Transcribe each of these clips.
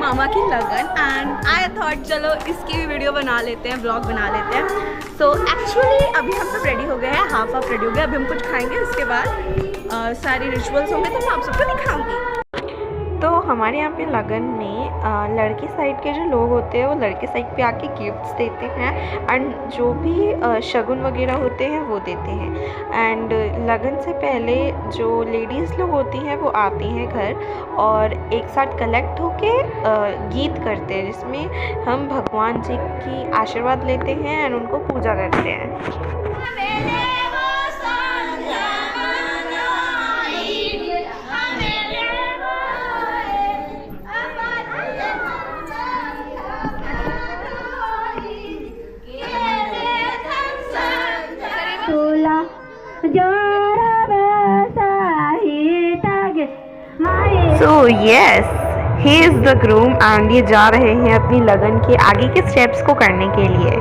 मामा की लगन and I thought चलो इसकी भी वीडियो बना लेते हैं, ब्लॉग बना लेते हैं। सो एक्चुअली अभी हम सब रेडी हो गए हैं, हाफ रेडी हो गए। अभी हम कुछ खाएंगे, उसके बाद सारी रिचुअल्स होंगे तो मैं आप सबको दिखाऊंगी। तो हमारे यहाँ पे लगन में लड़की साइड के जो लोग होते हैं वो लड़के साइड पे आके गिफ्ट्स देते हैं एंड जो भी शगुन वगैरह होते हैं वो देते हैं। एंड लगन से पहले जो लेडीज़ लोग होती हैं वो आती हैं घर और एक साथ कलेक्ट होके गीत करते हैं, जिसमें हम भगवान जी की आशीर्वाद लेते हैं एंड उनको पूजा करते हैं। So yes, he is the groom and ये जा रहे हैं अपनी लगन के आगे के स्टेप्स को करने के लिए।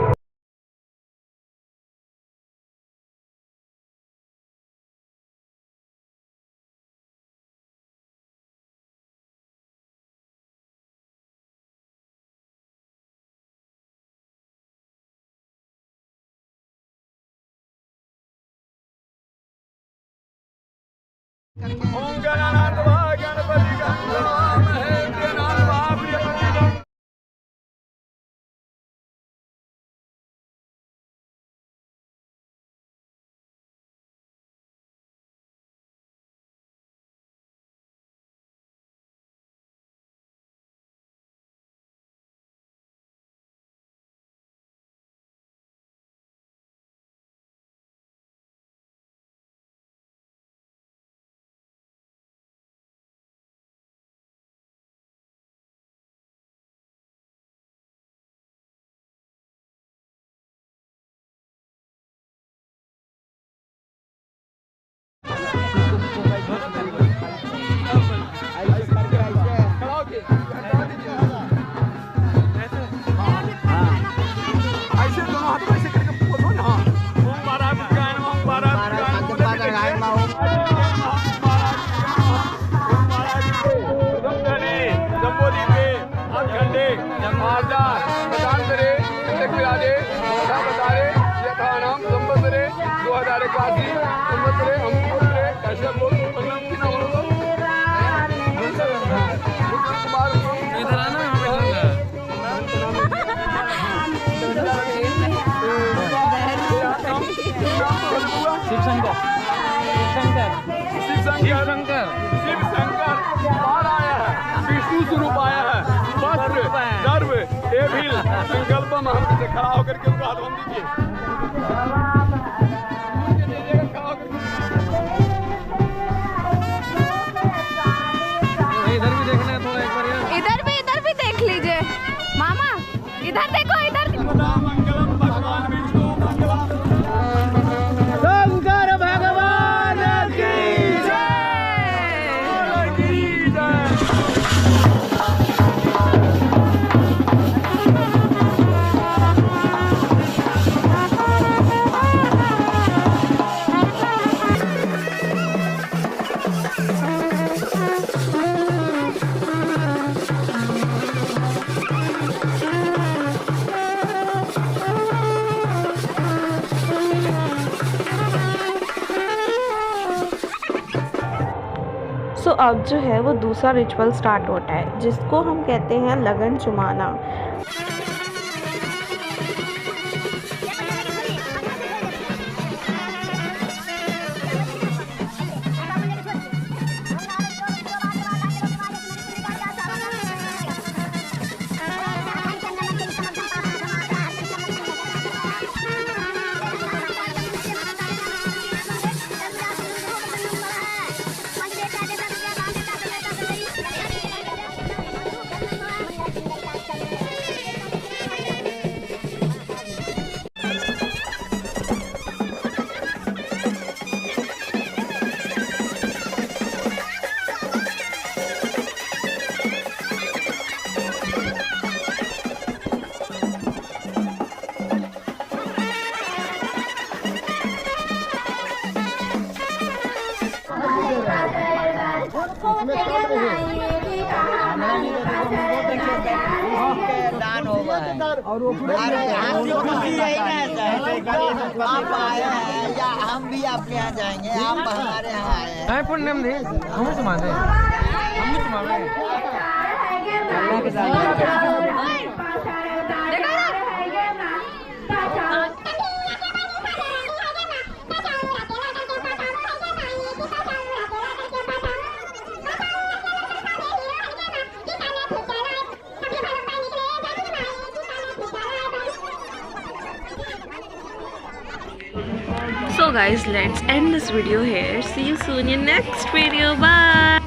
शिव शंकर बाहर आया है, विष्णु स्वरूप आया है, वस्त्र गर्व एभिल संकल्प महंत से खड़ा होकर के उनको हाथ दीजिए। इधर भी देखना है थोड़ा, एक बार इधर भी देख लीजिए मामा, इधर देखो, इधर मंगलम भगवान विष्णु सो अब जो है वो दूसरा रिचुअल स्टार्ट होता है, जिसको हम कहते हैं लगन चुमाना। और वो खुशी यही ना सर, आप आए हैं या हम भी आपके यहाँ जाएंगे, आप हमारे यहाँ आए हैं। पुण्यम दी हम तुम्हारे हम तुम्हारे अल्लाह के साथ So guys, let's end this video here. See you soon in next video. Bye.